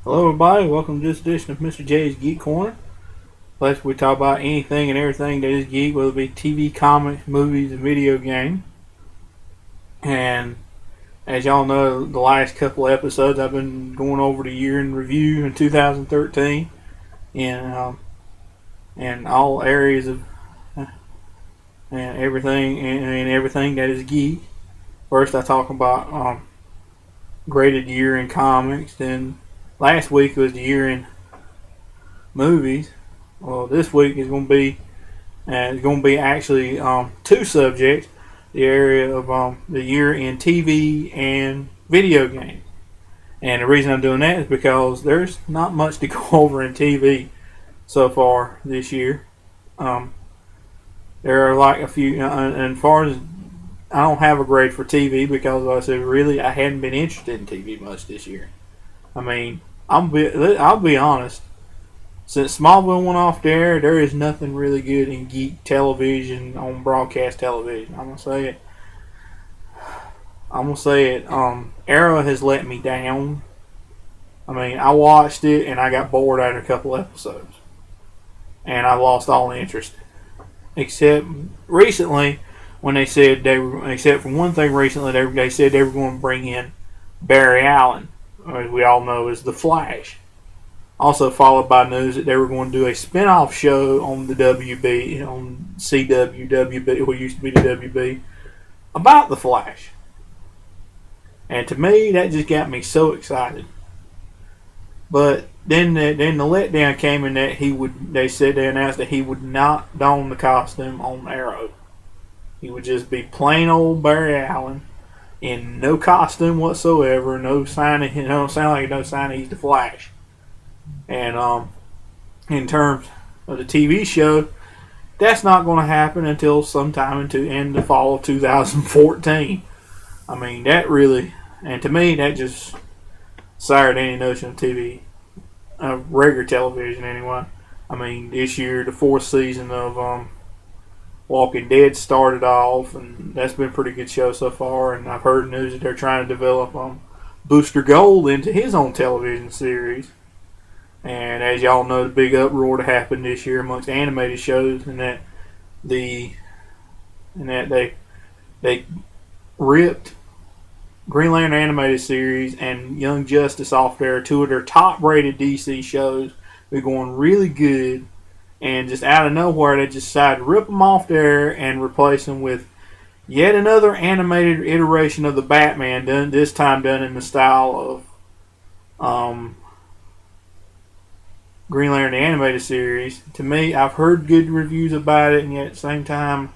Hello, everybody. Welcome to this edition of Mr. J's Geek Corner. Place where we talk about anything and everything that is geek, whether it be TV, comics, movies, and video games. And as y'all know, the last couple of episodes, I've been going over the year in review in 2013 in all areas of and everything that is geek. First, I talk about graded year in comics. Then last week was the year in movies. Well, this week is going to be actually two subjects: the area of the year in TV and video games. And the reason I'm doing that is because there's not much to go over in TV so far this year. There are like a few, and as far as I don't have a grade for TV because I said really I hadn't been interested in TV much this year. I mean, I'll be honest. Since Smallville went off the air, there is nothing really good in geek television on broadcast television. I'm gonna say it. Arrow has let me down. I mean, I watched it and I got bored after a couple episodes, and I lost all interest. Except recently, when they said except for one thing recently, they said they were going to bring in Barry Allen, as we all know is the Flash. Also followed by news that they were going to do a spin-off show on the WB, on CW, WB, what used to be the WB, about the Flash. And to me, that just got me so excited. But then the letdown came in that they announced that he would not don the costume on Arrow. He would just be plain old Barry Allen in no costume whatsoever, no sign of, sound like no sign he's the Flash. And in terms of the TV show, that's not going to happen until sometime in the fall of 2014. I mean, that really, and to me, that just soured any notion of TV, regular television anyway. I mean, this year, the fourth season of Walking Dead started off, and that's been a pretty good show so far. And I've heard news that they're trying to develop Booster Gold into his own television series. And as y'all know, the big uproar that happened this year amongst animated shows, and that they ripped Green Lantern animated series and Young Justice off there, two of their top-rated DC shows. They're going really good, and just out of nowhere, they just decided to rip them off there and replace them with yet another animated iteration of the Batman, this time done in the style of Green Lantern the animated series. To me, I've heard good reviews about it, and yet at the same time,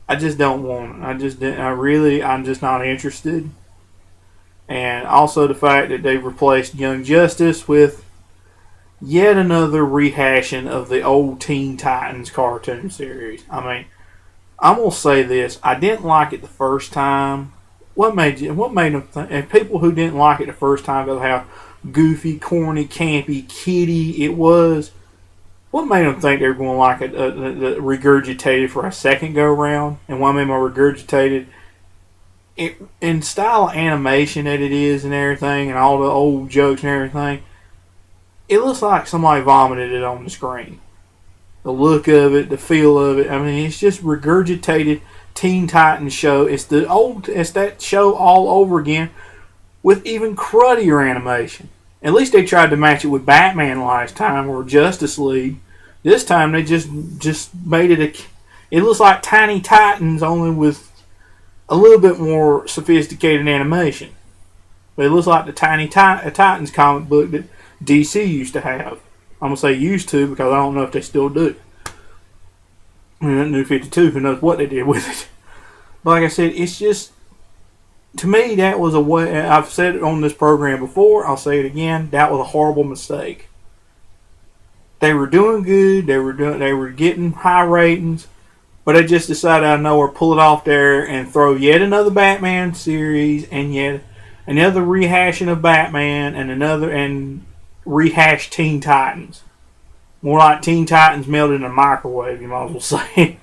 I just don't want it. I'm just not interested. And also the fact that they've replaced Young Justice with yet another rehashing of the old Teen Titans cartoon series. I mean, I'm gonna say this: I didn't like it the first time. What made them think? And people who didn't like it the first time go how goofy, corny, campy, kiddie it was. What made them think they were going to like it regurgitated for a second go round? And what made them regurgitated it in style of animation that it is and everything, and all the old jokes and everything? It looks like somebody vomited it on the screen. The look of it, the feel of it. I mean, it's just regurgitated Teen Titans show. It's that show all over again with even cruddier animation. At least they tried to match it with Batman last time or Justice League. This time they just made it it looks like Tiny Titans, only with a little bit more sophisticated animation. But it looks like the Tiny Titans comic book that DC used to have. I'm going to say used to because I don't know if they still do. New 52, who knows what they did with it. But like I said, it's just, to me, that was a way. I've said it on this program before. I'll say it again. That was a horrible mistake. They were doing good. They were getting high ratings, but they just decided out of nowhere pull it off there and throw yet another Batman series and yet another rehashing of Batman and rehash Teen Titans. More like Teen Titans melted in a microwave. You might as well say.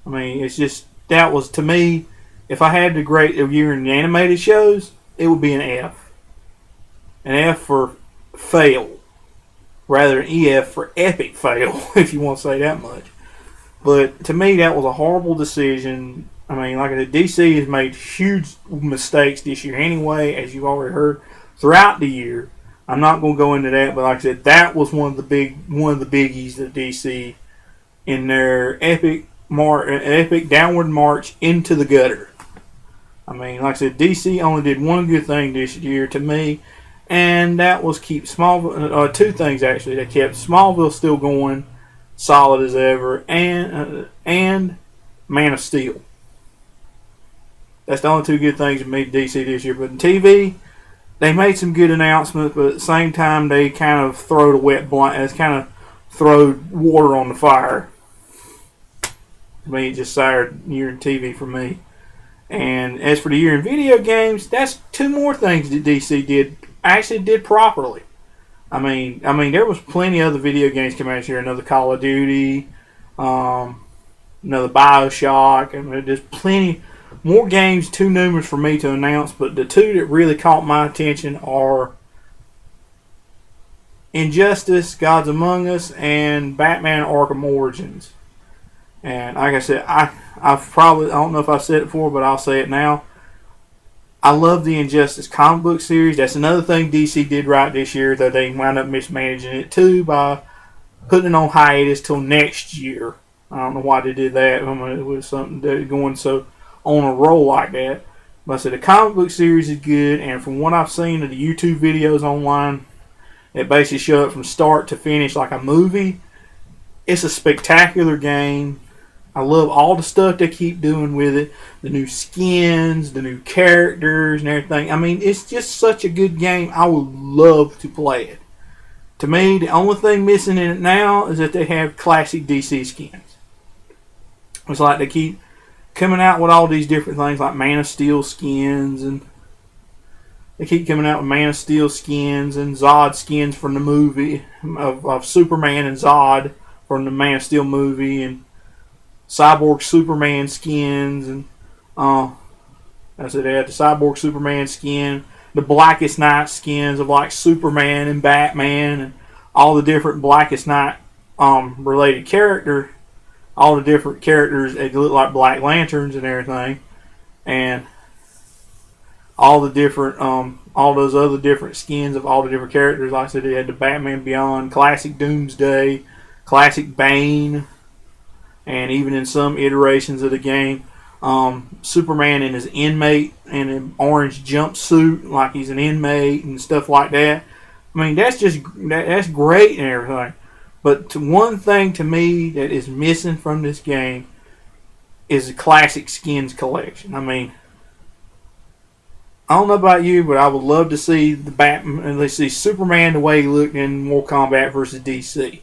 I mean, it's just that was, to me. If I had to grade a year in the animated shows, it would be an F. An F for fail, rather than EF for epic fail, if you want to say that much. But to me, that was a horrible decision. I mean, like I said, DC has made huge mistakes this year anyway, as you've already heard, throughout the year. I'm not going to go into that, but like I said, that was one of the biggies of DC in their epic downward march into the gutter. I mean, like I said, DC only did one good thing this year to me, and that was keep Smallville. Two things actually. They kept Smallville still going, solid as ever, and Man of Steel. That's the only two good things that made DC this year. But in TV, they made some good announcements, but at the same time, they kind of throw water on the fire. I mean, it just soured year in TV for me. And as for the year in video games, that's two more things that DC did properly. I mean, there was plenty of other video games coming out here. Another Call of Duty, another BioShock. I mean, there's plenty more games, too numerous for me to announce. But the two that really caught my attention are Injustice, Gods Among Us, and Batman Arkham Origins. And like I said, I don't know if I've said it before, but I'll say it now. I love the Injustice comic book series. That's another thing DC did right this year, though they wound up mismanaging it too by putting it on hiatus till next year. I don't know why they did that. I mean, it was something going so on a roll like that. But I said the comic book series is good, and from what I've seen of the YouTube videos online, it basically showed it from start to finish like a movie. It's a spectacular game. I love all the stuff they keep doing with it. The new skins, the new characters, and everything. I mean, it's just such a good game. I would love to play it. To me, the only thing missing in it now is that they have classic DC skins. It's like they keep coming out with all these different things like Man of Steel skins, and they keep coming out with Man of Steel skins and Zod skins from the movie of Superman and Zod from the Man of Steel movie, and Cyborg Superman skins, and they had the Cyborg Superman skin, the Blackest Night skins of like Superman and Batman, and all the different Blackest Night related characters, all the different characters that look like Black Lanterns and everything, and all the different all those other different skins of all the different characters. Like I said, they had the Batman Beyond, Classic Doomsday, Classic Bane. And even in some iterations of the game, Superman in his inmate and an orange jumpsuit, like he's an inmate and stuff like that. I mean, that's great and everything. But one thing to me that is missing from this game is the classic skins collection. I mean, I don't know about you, but I would love to see the Batman. Let's see Superman the way he looked in Mortal Kombat versus DC.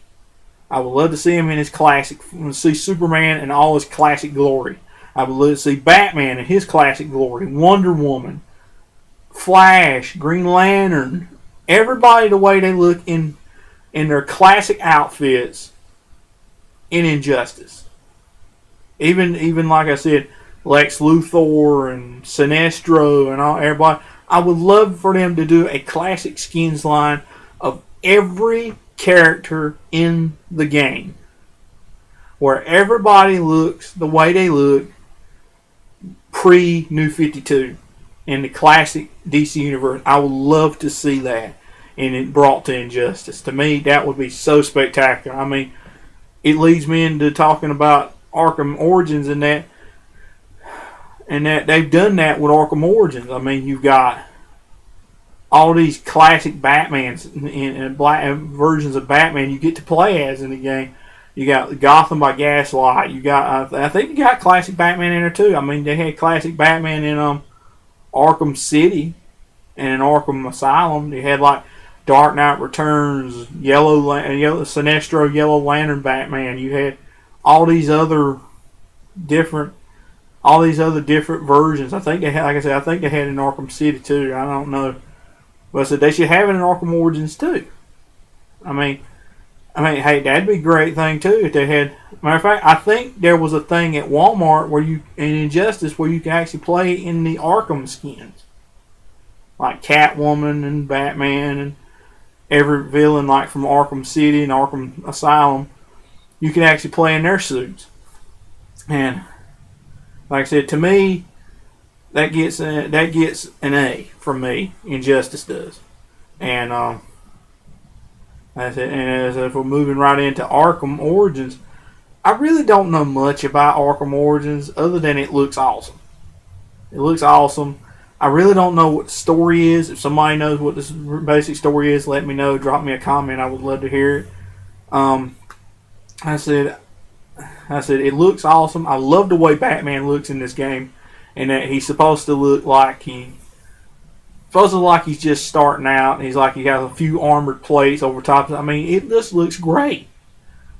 I would love to see him in his classic. See Superman in all his classic glory. I would love to see Batman in his classic glory. Wonder Woman, Flash, Green Lantern, everybody the way they look in their classic outfits in Injustice. Even like I said, Lex Luthor and Sinestro and all everybody. I would love for them to do a classic skins line of every character in the game, where everybody looks the way they look pre New 52 in the classic DC universe. I would love to see that, and it brought to Injustice. To me, that would be so spectacular. I mean, it leads me into talking about Arkham Origins and that they've done that with Arkham Origins. I mean, you've got all these classic Batmans and black versions of Batman you get to play as in the game. You got Gotham by Gaslight. You got I think you got classic Batman in there too. I mean, they had classic Batman in Arkham City and in Arkham Asylum. They had like Dark Knight Returns, Yellow Sinestro, Yellow Lantern Batman. You had all these other different versions. I think they had, like I said, I think they had in Arkham City too. I don't know. But I said they should have it in Arkham Origins too. I mean, hey, that'd be a great thing too if they had. Matter of fact, I think there was a thing at Walmart where in Injustice where you can actually play in the Arkham skins, like Catwoman and Batman every villain like from Arkham City and Arkham Asylum, you can actually play in their suits. And like I said, to me, that gets an A from me. Injustice does. And that's it. And as if we're moving right into Arkham Origins, I really don't know much about Arkham Origins other than it looks awesome. It looks awesome. I really don't know what the story is. If somebody knows what this basic story is, let me know. Drop me a comment. I would love to hear it. I said, it looks awesome. I love the way Batman looks in this game, and that he's supposed to look like he's just starting out. He's like he has a few armored plates over top. I mean, it just looks great.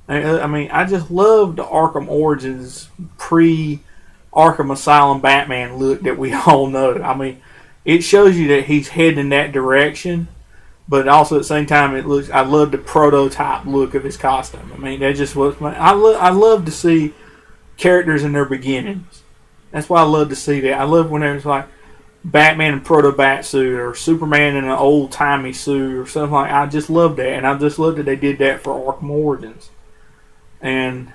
I mean, I just love the Arkham Origins pre-Arkham Asylum Batman look that we all know. I mean, it shows you that he's heading in that direction, but also at the same time, it looks. I love the prototype look of his costume. I mean, that just was. I love to see characters in their beginnings. That's why I love to see that. I love when it's like Batman in proto bat suit or Superman in an old timey suit or something like. I just love that, and I just love that they did that for Arkham Origins. And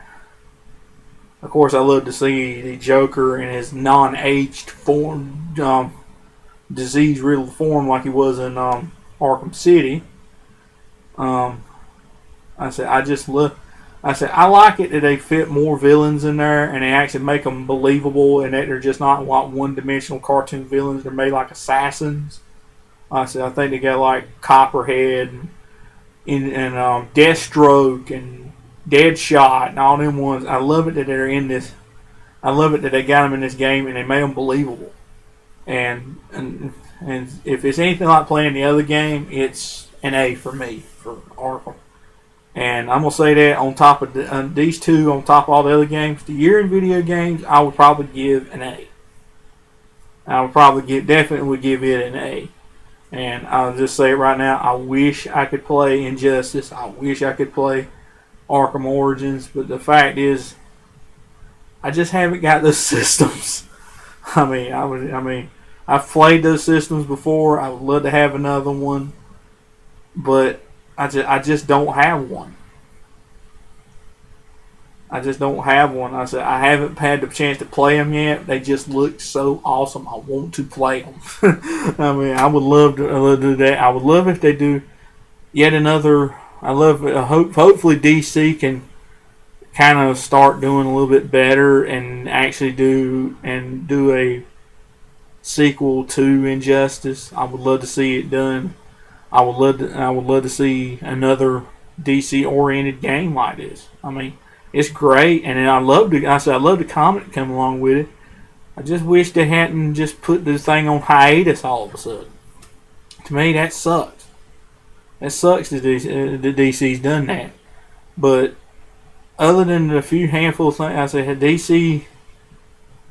of course, I love to see the Joker in his non-aged form, disease-riddled form, like he was in Arkham City. I like it that they fit more villains in there and they actually make them believable and that they're just not like one-dimensional cartoon villains. They're made like assassins. I think they got like Copperhead and Deathstroke and Deadshot and all them ones. I love it that they're in this. I love it that they got them in this game and they made them believable. And if it's anything like playing the other game, it's an A for me for Arkham. And I'm gonna say that on top of these two, on top of all the other games, the year in video games, I would probably give an A. I would definitely give it an A. And I'll just say it right now. I wish I could play Injustice. I wish I could play Arkham Origins, but the fact is, I just haven't got those systems. I've played those systems before. I would love to have another one, but I just don't have one. I just don't have one. I haven't had the chance to play them yet. They just look so awesome. I want to play them. I would love to do that. I would love if they do yet another. Hopefully DC can kind of start doing a little bit better and actually do a sequel to Injustice. I would love to see it done. I would love to see another DC oriented game like this. I mean, it's great, and I love the comic to come along with it. I just wish they hadn't just put this thing on hiatus all of a sudden. To me, that sucks. It sucks that DC's done that. But other than the few handful of things, I said DC.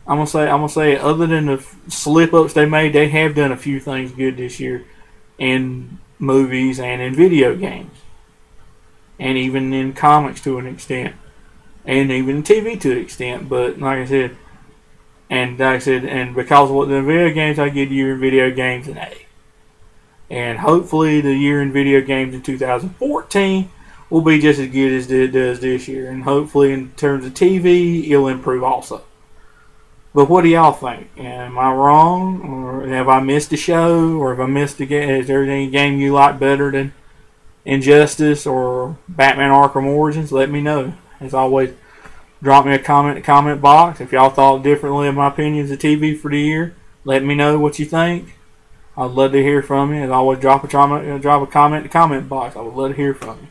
I'm gonna say other than the slip ups they made, they have done a few things good this year in movies and in video games, and even in comics to an extent, and even in TV to an extent. But like I said, and because of what the video games, I give year in video games an A. And hopefully the year in video games in 2014 will be just as good as it does this year. And hopefully in terms of TV, it'll improve also. But what do y'all think? Am I wrong? Or have I missed a show? Or have I missed a game? Is there any game you like better than Injustice or Batman Arkham Origins? Let me know. As always, drop me a comment in the comment box. If y'all thought differently of my opinions of TV for the year, let me know what you think. I'd love to hear from you. As always, drop a comment in the comment box. I would love to hear from you.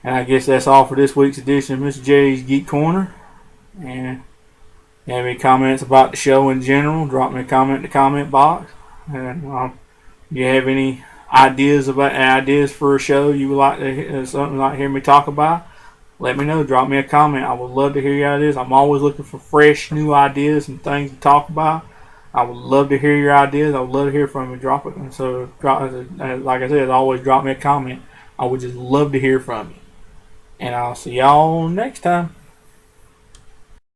And I guess that's all for this week's edition of Mr. J's Geek Corner. And if you have any comments about the show in general, drop me a comment in the comment box. And if you have any ideas for a show you would like to something like to hear me talk about, let me know. Drop me a comment. I would love to hear your ideas. I'm always looking for fresh, new ideas and things to talk about. I would love to hear your ideas. I would love to hear from you. Drop it. So, like I said, always drop me a comment. I would just love to hear from you. And I'll see y'all next time.